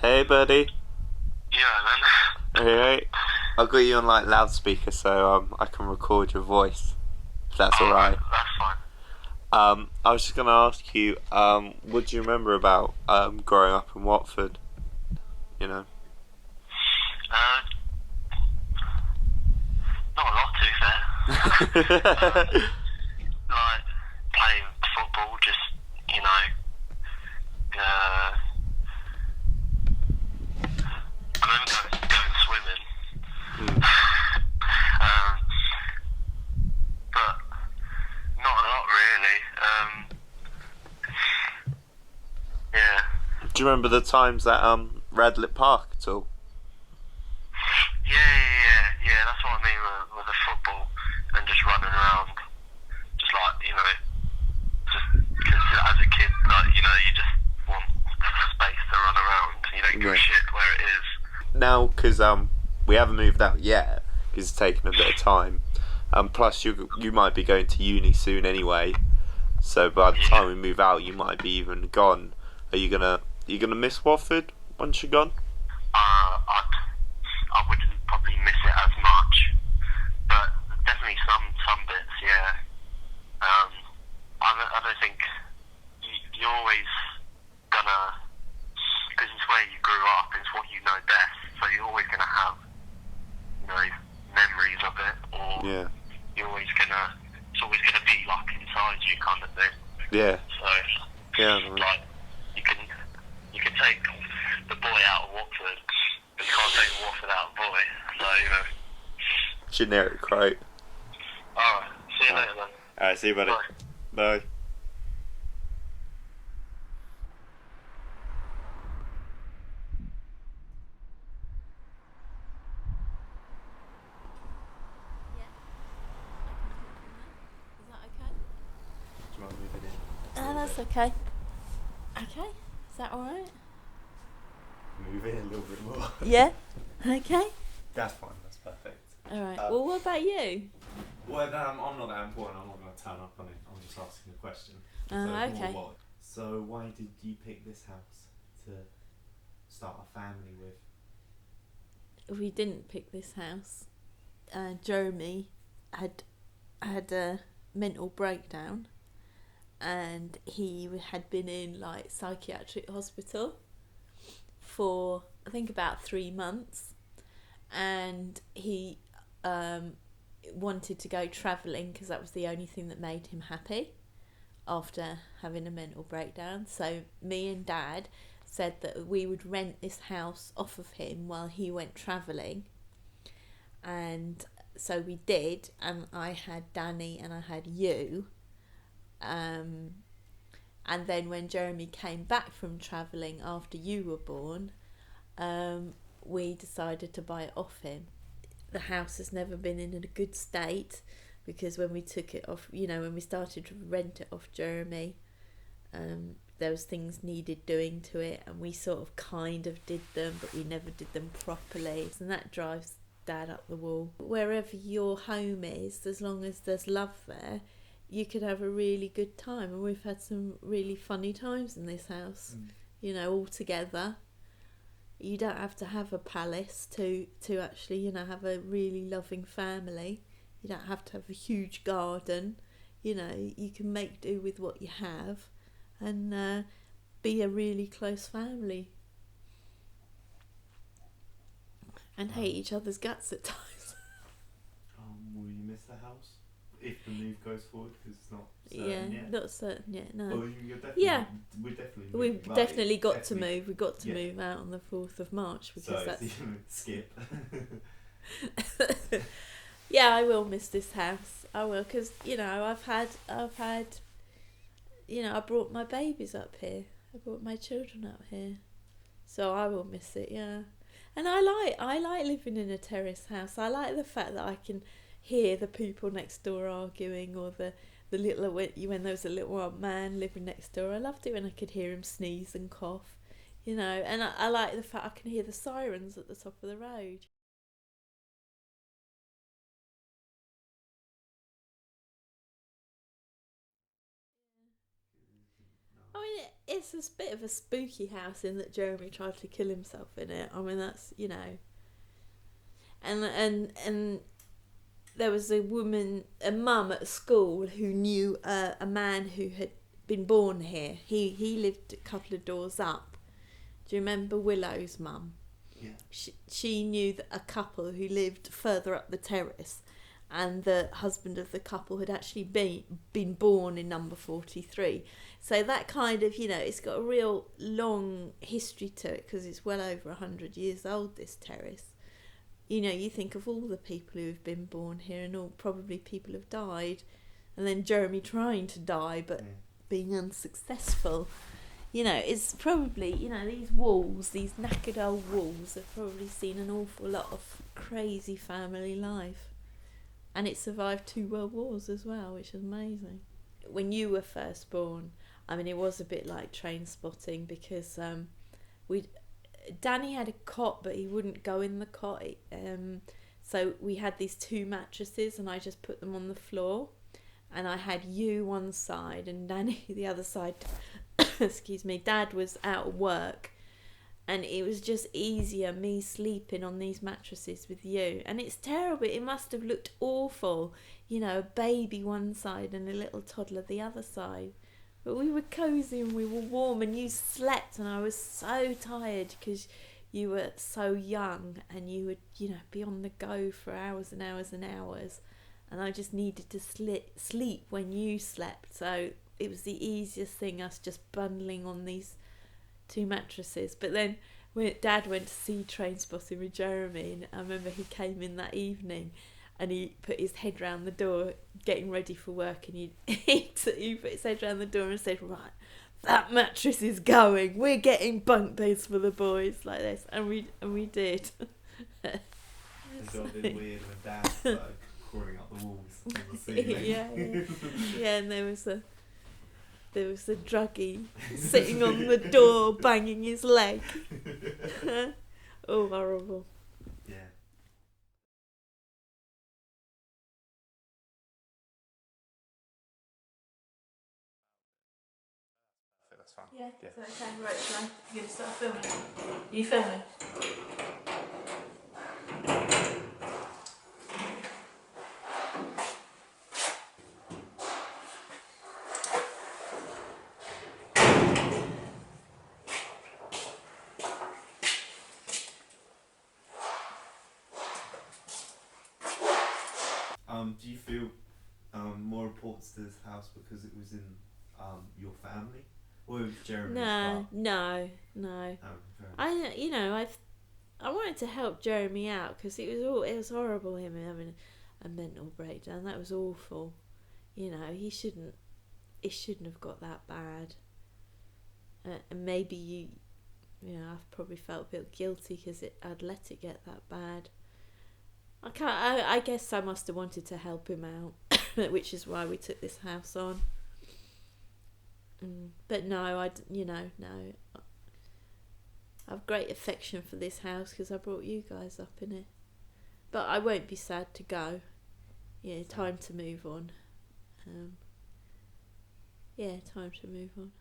Hey, buddy. Yeah, man. Alright. I got you on like loudspeaker so I can record your voice. If that's Alright, alright. that's fine. I was just gonna ask you, what do you remember about growing up in Watford? You know. Uh, Not a lot, to be fair. Like, playing football, just, you know, uh, I remember going swimming. Hmm. Um, but not a lot, really. Yeah. Do you remember the times at Radlett Park at all? Yeah, that's what I mean with the football and just running around. Just like, just because as a kid, like, you just want space to run around. You don't give a Yeah. shit where it is. Now, because we haven't moved out yet, because it's taken a bit of time. Plus you might be going to uni soon anyway. So by the time Yeah. we move out, you might be even gone. Are you gonna miss Watford once you're gone? I wouldn't probably miss it as much, but definitely some bits, yeah. Um, I don't think you're always gonna, because it's where you grew up, it's what you know best, so you're always gonna have, memories of it, or Yeah. it's always gonna be like inside you kind of thing. Yeah. So, Yeah. I mean, like, you can you can take the boy out of Watford, but you can't take Watford out of boy. So, generic quote. alright, see you Alright. later then. Alright, see you, buddy. Bye. Bye. Yeah, I can talk from there. Is that okay? Do you mind moving in? That's okay. Okay, is that alright? Move in a little bit more. Yeah? Okay. That's fine. That's perfect. Alright, well, what about you? Well, I'm not that important. I'm not going to turn up on it. I'm just asking a question. Okay. So why did you pick this house to start a family with? We didn't pick this house. Jeremy had a mental breakdown and he had been in like psychiatric hospital for I think about 3 months, and he wanted to go travelling because that was the only thing that made him happy after having a mental breakdown. So me and Dad said that we would rent this house off of him while he went travelling, and so we did, and I had Danny and I had you, and then when Jeremy came back from travelling after you were born, we decided to buy it off him. The house has never been in a good state because when we took it off, when we started to rent it off Jeremy, there was things needed doing to it, and we sort of kind of did them, but we never did them properly, and that drives Dad up the wall. Wherever your home is, as long as there's love there, you could have a really good time, and we've had some really funny times in this house, all together. You don't have to have a palace to actually, have a really loving family. You don't have to have a huge garden. You can make do with what you have and be a really close family and hate each other's guts at times. Will you miss the house if the move goes forward? Because it's not Yeah, certain yet. not certain yet, no. Oh, you're definitely. Yeah. We're definitely. We've moving, definitely got to definitely- move. We've got to yeah. move out on the 4th of March because So that's... skip. Yeah, I will miss this house. I will, because I've had, I brought my babies up here. I brought my children up here, so I will miss it. Yeah, and I like living in a terrace house. I like the fact that I can hear the people next door arguing, or the little when there was a little old man living next door. I loved it when I could hear him sneeze and cough, and I like the fact I can hear the sirens at the top of the road. I mean, it's a bit of a spooky house in that Jeremy tried to kill himself in it. I mean, that's, you know. And there was a mum at school who knew a man who had been born here. He lived a couple of doors up. Do you remember Willow's mum? Yeah. She knew that a couple who lived further up the terrace, and the husband of the couple had actually been born in number 43. So that kind of, you know, it's got a real long history to it because it's well over 100 years old, this terrace. You know, you think of all the people who have been born here, and all probably people have died, and then Jeremy trying to die but being unsuccessful. You know, it's probably, you know, these walls, these knackered old walls, have probably seen an awful lot of crazy family life. And it survived 2 world wars as well, which is amazing. When you were first born, I mean, it was a bit like Train Spotting because Danny had a cot, but he wouldn't go in the cot. So we had these 2 mattresses, and I just put them on the floor. And I had you one side and Danny the other side. Excuse me. Dad was out of work, and it was just easier me sleeping on these mattresses with you. And it's terrible. It must have looked awful. You know, a baby one side and a little toddler the other side. But we were cosy and we were warm, and you slept, and I was so tired because you were so young and you would, you know, be on the go for hours and hours and hours. And I just needed to sleep when you slept. So it was the easiest thing, us just bundling on these 2 mattresses. But then when Dad went to see Train Spotting with Jeremy, and I remember he came in that evening and he put his head round the door getting ready for work, and he put his head round the door and said, right, that mattress is going, we're getting bunk beds for the boys, like this. And we did. It got a bit weird when Dad started crawling up the walls on the ceiling. Yeah, and there was a druggie sitting on the door banging his leg. Oh, horrible. Yeah. That's fine. Yeah, so okay, right, so you're going to start filming. Are you filming? Do you feel more importance to this house because it was in your family, or Jeremy's? No. I wanted to help Jeremy out because it was horrible him having a mental breakdown. That was awful. You know, it shouldn't have got that bad. And maybe I've probably felt a bit guilty because I'd let it get that bad. I guess I must have wanted to help him out, which is why we took this house on. But no, no. I have great affection for this house because I brought you guys up in it. But I won't be sad to go. Yeah, time to move on. Time to move on.